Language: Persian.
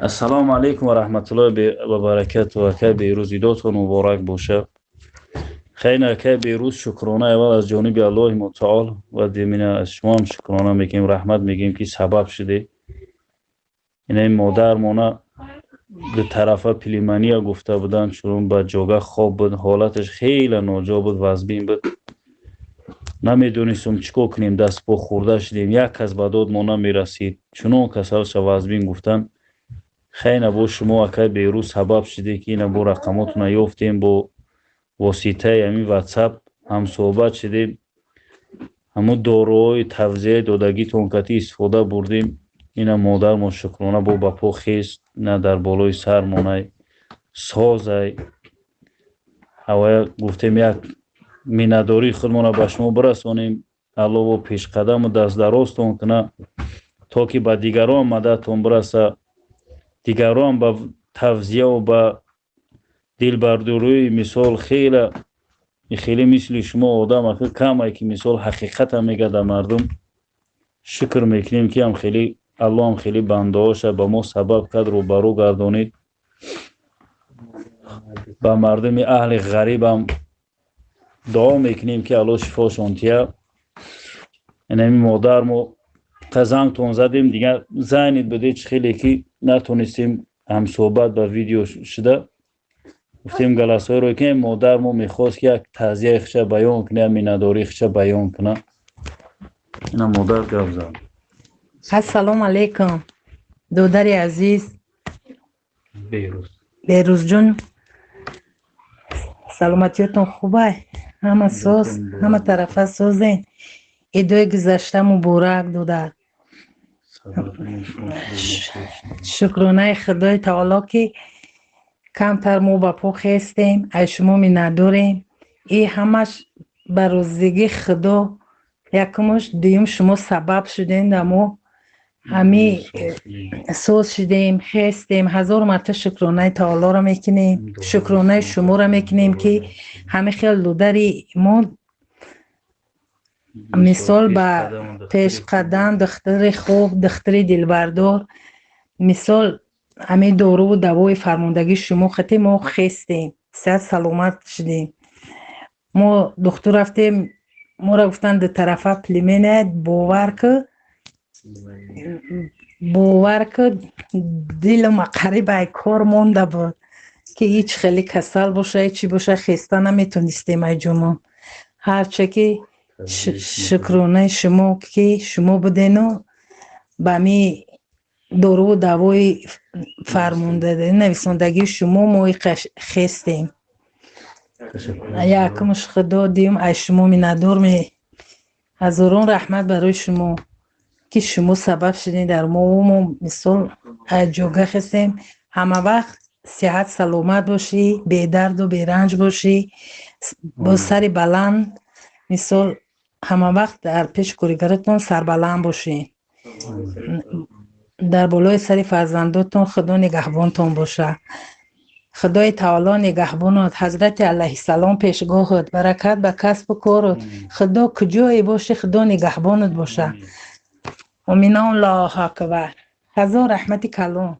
السلام علیکم و رحمت الله و برکاته و که بیروز ایداتون مبارک باشه. خیلی که بیروز شکرانه اول از جانب الله متعال و دیمینه از شما هم شکرانه میگیم، رحمت میگیم که سبب شده این مادر مونه به طرف پلیمانی گفته بودن چون با جوگه خواب بود، حالتش خیلی ناجا بود، وزبین بود، نمیدونستم چیکار کنیم، دست پا خورده شدیم. یک کس به داد ما نمیرسید، چون کساش وزبین گفتن خیلی با شما که بیروز سبب شده که این با رقماتون یافتیم، با واسطه همین واتساپ هم صحبت شدیم، همون داروهای توزیع دادگیتون کتی استفاده بردیم. این مادر ما شکرانه با بپا خیست، نه در بالای سر مانه سازه هوای گفتیم یک مینداری خودمون به شما برسونیم. الله و پیش قدم و دست دراستون کنه تا که به دیگران مددتون برسه، دیگران به توزیع و به دلبرداری مثال خیلی مثل شما آدم کمه که مثال حقیقت هم میگه در مردم. شکر میکنیم که هم خیلی الله هم خیلی بنده هاشه به ما سبب کرد رو برو گردانید. به مردم اهل غریب هم دعا میکنیم که الله شفا شانتیه. این مادر ما قزنگ تون زدیم دیگه زنید بده چه خیلی که نتونستیم هم صحبت به ویدیو شده، گفتیم گلسای رو که مادر ما میخواست که یک تعزیه خشه بیان کنه، مینداری خشه بیان کنه. اینا مادر گفت زن. السلام علیکم دودر عزیز. بیروز جون سلامتیتون خوبه؟ همه سوز همه طرفه سوزین. ایدوی گذشته مبارک دودر. شکرانه خدای تعالی که کمتر ما با پا خستیم، از شما می نداریم. این همش بروزگی خدا، یکمش دویم شما سبب شدین در ما همی سوز شدیم خستیم. هزار مرتبه شکرانه تعالی را میکنیم، شکرانه شما را میکنیم که همه خیلی لودری ما مثال به پیش قدم دختر خوب دختر دلبردار مثال همه دارو و دوای فرماندگی شما خطی ما خستیم صحت سلامت شدیم. ما دکتر رفتیم ما را گفتن در طرفه پلیمنت باور که دل ما قریب کار مونده بود که هیچ خیلی کسل باشه چی باشه خسته نمیتونستیم ای جمعه. هرچه که شکرانه شما که شما بودین و به می دارو و دوای فرمانده نویسندگی شما ما خستیم. یکمش خدا دیم از شما می ندار می هزاران رحمت برای شما که شما سبب شدین در ما و ما مثال جوگه خستیم. همه وقت صحت سلامت باشی، بی درد و بی رنج باشی، با سر بلند مثال همه وقت در پیش کارگرتون سر بلند باشی، در بالای سر فرزنداتون خدا نگهبانتون باشه. خدای تعالی نگهبانت، حضرت علیه السلام پیشگاهت، برکت به کسب و کارت، خدا کجایی باشه خدا نگهبانت باشه. امین الله اکبر. هزار رحمت کلام.